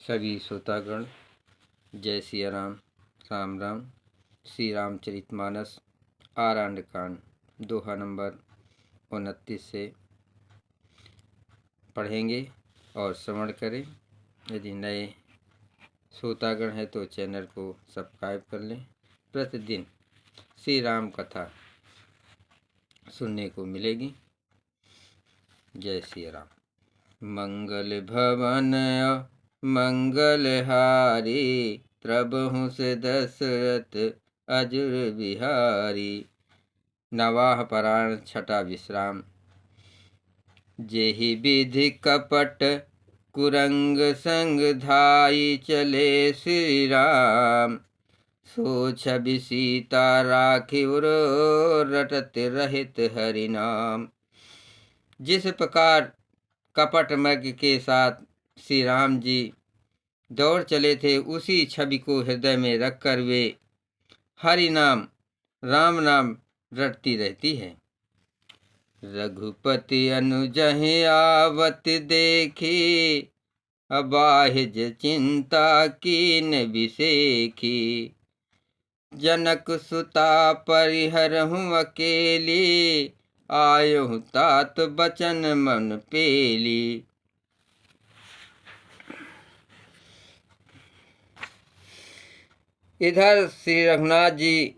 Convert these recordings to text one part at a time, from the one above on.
सभी श्रोतागण जय सिया राम, राम राम। श्री रामचरितमानस आरण्य कांड दोहा नंबर 29 से पढ़ेंगे और श्रवण करें। यदि नए श्रोतागण हैं तो चैनल को सब्सक्राइब कर लें। प्रतिदिन श्री राम कथा सुनने को मिलेगी। जय श्री राम। मंगल भवन मंगलहारी, प्रभु से दशरथ अजुर बिहारी। नवाह परायण छठा विश्राम। जेहि विधि कपट कुरंग संग धाई, चले श्री राम सो छवि सीता राखी रटत रहित हरि नाम। जिस प्रकार कपट मर्ग के साथ श्री राम जी दौड़ चले थे, उसी छवि को हृदय में रखकर वे हरि नाम राम नाम रटती रहती है। रघुपति अनुजहि आवत देखी, अबाहिज चिंता कीन विसेखी। जनक सुता परिहरहूँ अकेली, आयहु तात बचन मन पेली। इधर श्री रघुनाथ जी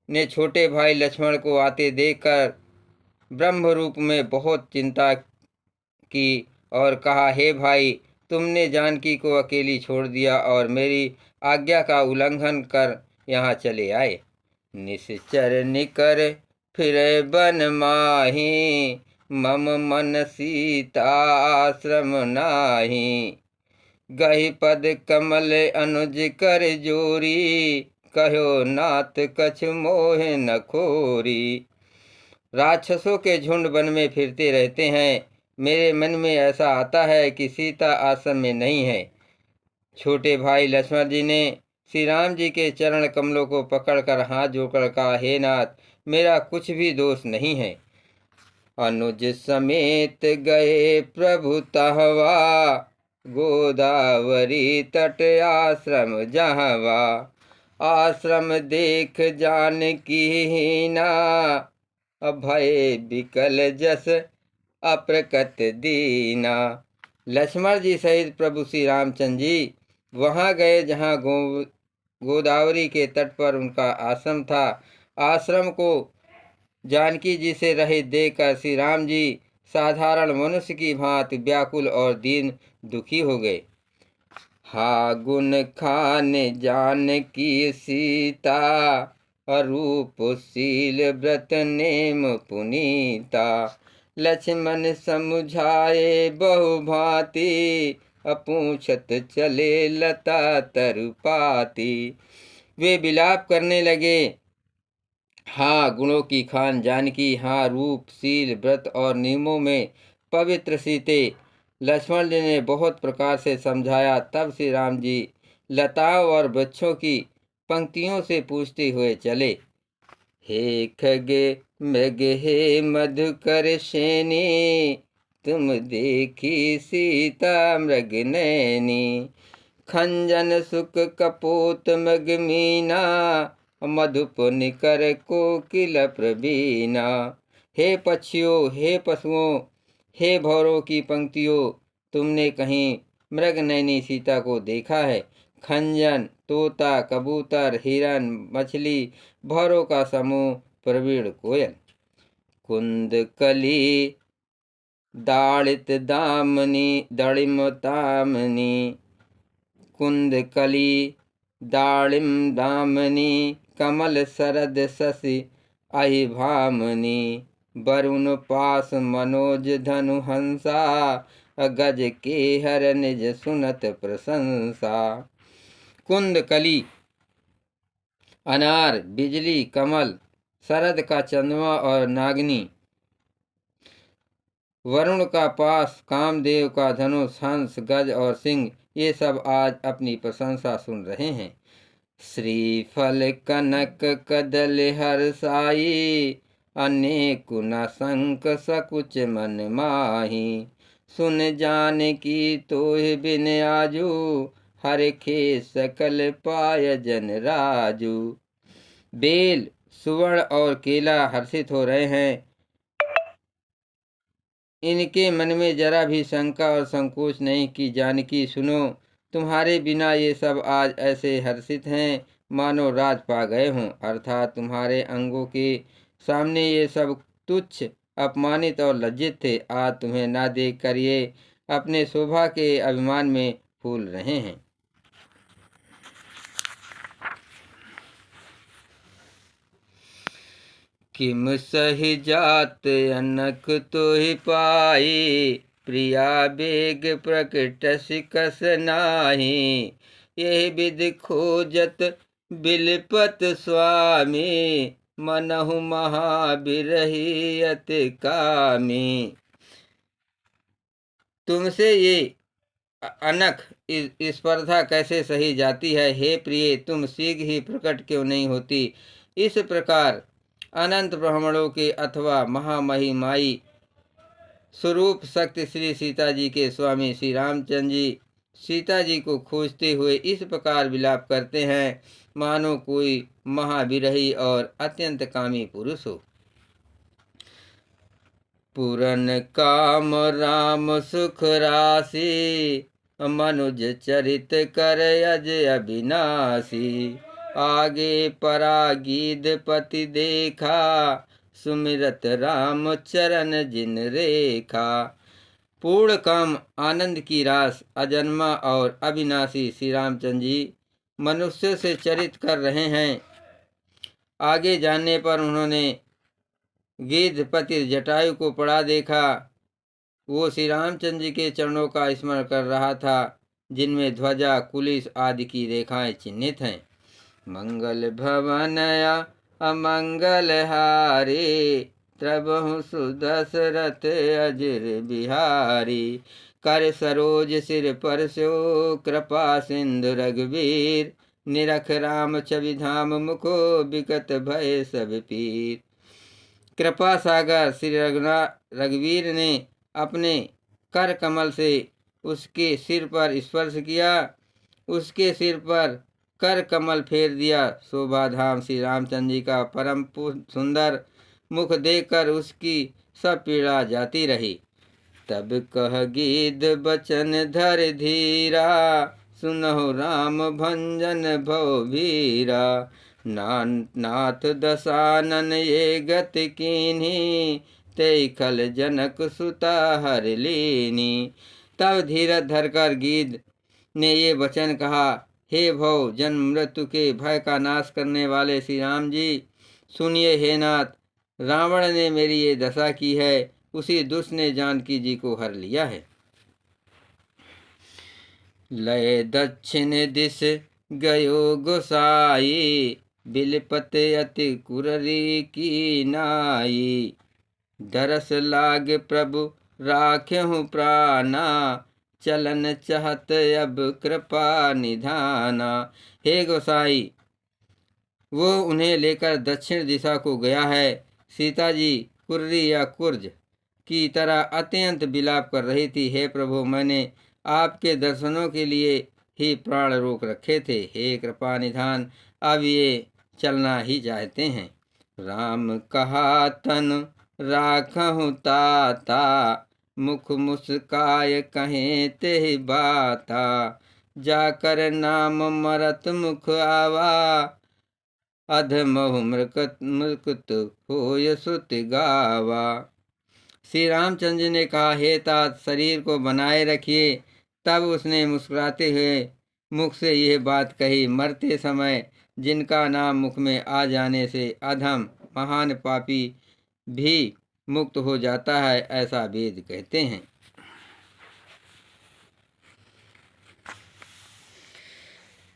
ने छोटे भाई लक्ष्मण को आते देखकर ब्रह्म रूप में बहुत चिंता की और कहा, हे भाई, तुमने जानकी को अकेली छोड़ दिया और मेरी आज्ञा का उल्लंघन कर यहाँ चले आए। निश्चर निकर फिरे बन माही, मम मन सीता आश्रम नाही। गहि पद कमल अनुज कर जोरी, कहो नाथ कछ मोह न खोरी। राक्षसों के झुंड वन में फिरते रहते हैं, मेरे मन में ऐसा आता है कि सीता आश्रम में नहीं है। छोटे भाई लक्ष्मण जी ने श्री राम जी के चरण कमलों को पकड़कर हाथ जोड़कर कहा, हे नाथ, मेरा कुछ भी दोष नहीं है। अनुज समेत गए प्रभु तहवा, गोदावरी तट आश्रम जहवा। आश्रम देख जानकी ना, अभय विकल जस अप्रकट दीना। लक्ष्मण जी सहित प्रभु श्री रामचंद्र जी वहाँ गए जहाँ गोदावरी के तट पर उनका आश्रम था। आश्रम को जानकी जी से रहित देखकर श्री राम जी साधारण मनुष्य की भांति व्याकुल और दीन दुखी हो गए। हा गुण खान जानकी सीता, रूपशील व्रत नेम पुनीता। लक्ष्मण समुझाए बहु भांति, अपूछत चले लता तरुपाती। वे विलाप करने लगे, हाँ गुणों की खान जानकी, हाँ रूप शील व्रत और नियमों में पवित्र सीते। लक्ष्मण जी ने बहुत प्रकार से समझाया। तब श्री राम जी लताओं और वृक्षों की पंक्तियों से पूछते हुए चले। हे खगे मृग हे मधुकर सेनी, तुम देखी सीता मृग नैनी। खंजन सुख कपोत मृग मीना, मधुपुन कर कोकिल प्रवीणा। हे पक्षियों, हे पशुओं, हे भौरों की पंक्तियों, तुमने कहीं मृग नैनी सीता को देखा है? खंजन, तोता, कबूतर, हिरन, मछली, भौरों का समूह, प्रवीण कोयल। कुंद कली दाड़ित दामनी दड़िम तामनी। कुंद कली दाड़िम दामनी, कमल शरद शशि अहि भामनी। वरुण पास मनोज धनु हंसा, गज के हर निज सुनत प्रशंसा। कुंद कली अनार, बिजली, कमल, शरद का चंद्रमा और नागिनी, वरुण का पास, कामदेव का धनुष, हंस, गज और सिंह, ये सब आज अपनी प्रशंसा सुन रहे हैं। श्रीफल कनक कदल हर्षाई, अनेक न संक सकुच मन माही। सुन जान की तोहि बिन आजू, हर के सकल पाय जन राजू। बेल, सुवर्ण और केला हर्षित हो रहे हैं। इनके मन में जरा भी शंका और संकोच नहीं कि जानकी सुनो, तुम्हारे बिना ये सब आज ऐसे हर्षित हैं मानो राज पा गए हों। अर्थात तुम्हारे अंगों के सामने ये सब तुच्छ, अपमानित और लज्जित थे। आज तुम्हें ना देख कर ये अपने शोभा के अभिमान में फूल रहे हैं। किम सही जात अनक तो ही पाई, प्रिया बेग प्रकटस कस नाही। यह विध खोजत बिलपत स्वामी, मनहु महाबिरही अति कामी। तुमसे ये अनख स्पर्धा कैसे सही जाती है। हे प्रिय, तुम शीघ्र ही प्रकट क्यों नहीं होती। इस प्रकार अनंत ब्राह्मणों के अथवा महामहिमाई स्वरूप शक्ति श्री सीता जी के स्वामी श्री रामचंद्र जी सीता जी को खोजते हुए इस प्रकार विलाप करते हैं मानो कोई महाविरही और अत्यंत कामी पुरुष हो। पूरन काम राम सुख राशि, मनुज चरित कर अज अविनाशी। आगे परागीद पति देखा, सुमिरत राम चरण जिन रेखा। पूर्ण काम आनंद की रास अजन्मा और अविनाशी श्री रामचंद्र जी मनुष्य से चरित कर रहे हैं। आगे जानने पर उन्होंने गिद्धपति जटायु को पड़ा देखा। वो श्री रामचंद्र जी के चरणों का स्मरण कर रहा था, जिनमें ध्वजा, कुलिस आदि की रेखाएं चिन्हित हैं। मंगल भवनया अमंगल हारे, त्रबहु सुदशरथ अजिर बिहारी। कर सरोज सिर पर सो, कृपा सिंधु रघुवीर। निरख राम छवि धाम मुखो, विकट भय सब पीर। कृपा सागर श्री रघुवीर ने अपने कर कमल से उसके सिर पर स्पर्श किया, उसके सिर पर कर कमल फेर दिया। शोभाधाम श्री रामचंद्र जी का परम सुंदर मुख देखकर उसकी सब पीड़ा जाती रही। तब कह गीध बचन धर धीरा, सुनहु राम भंजन भव भीरा। नाथ दशानन ये गति कीन्ही, ते खल जनक सुता हर लीनी। तब धीरज धरकर गीध ने ये वचन कहा, हे भव जन्म मृत्यु के भय का नाश करने वाले श्री राम जी, सुनिए हे नाथ, रावण ने मेरी ये दशा की है, उसी दुष्ट ने जानकी जी को हर लिया है। लय दक्षिण दिश गयो गोसाई, बिलपत अति कुररी की नाई। दरस लाग प्रभु राख्यहु प्राणा, चलन चाहत अब कृपा निधाना। हे गोसाई, वो उन्हें लेकर दक्षिण दिशा को गया है। सीता जी कुर्री या कुर्ज की तरह अत्यंत विलाप कर रही थी। हे प्रभु, मैंने आपके दर्शनों के लिए ही प्राण रोक रखे थे। हे कृपा निधान, अब ये चलना ही चाहते हैं। राम कहा तन राखहु ताता, मुख मुस्काय कहें ते बाता। जाकर नाम मरत मुख आवा, अधमहु मृकुत होय सुत गावा। श्री रामचंद्र ने कहा, हे तात, शरीर को बनाए रखिए। तब उसने मुस्कुराते हुए मुख से यह बात कही, मरते समय जिनका नाम मुख में आ जाने से अधम महान पापी भी मुक्त हो जाता है, ऐसा वेद कहते हैं।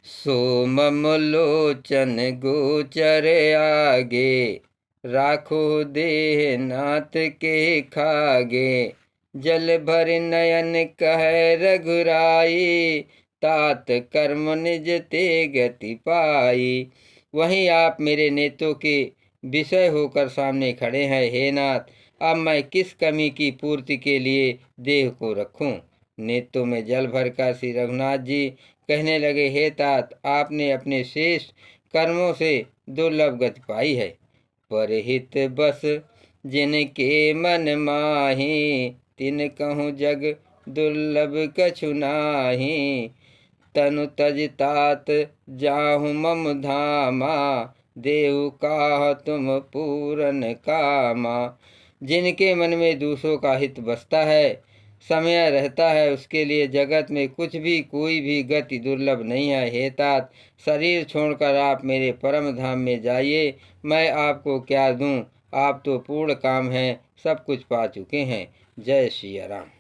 सोमम लोचन गोचर आगे, राखो देह नाथ के खागे। जल भर नयन कह रघुराई, तात कर्म निज ते गति पाई। वहीं आप मेरे नेत्रों के विषय होकर सामने खड़े हैं। हे नाथ, अब मैं किस कमी की पूर्ति के लिए देह को रखूं। नेत्रों में जल भरकर श्री रघुनाथ जी कहने लगे, हे तात, आपने अपने श्रेष्ठ कर्मों से दुर्लभ गति पाई है। परहित बस जिनके मन माही, तिन कहूँ जग दुर्लभ कछु नाही। तनु तज तात जाहु मम धामा, देहु काह तुम पूरन कामा। जिनके मन में दूसरों का हित बसता है, समय रहता है, उसके लिए जगत में कुछ भी कोई भी गति दुर्लभ नहीं है। हे तात, शरीर छोड़कर आप मेरे परम धाम में जाइए। मैं आपको क्या दूं? आप तो पूर्ण काम हैं, सब कुछ पा चुके हैं। जय श्री राम।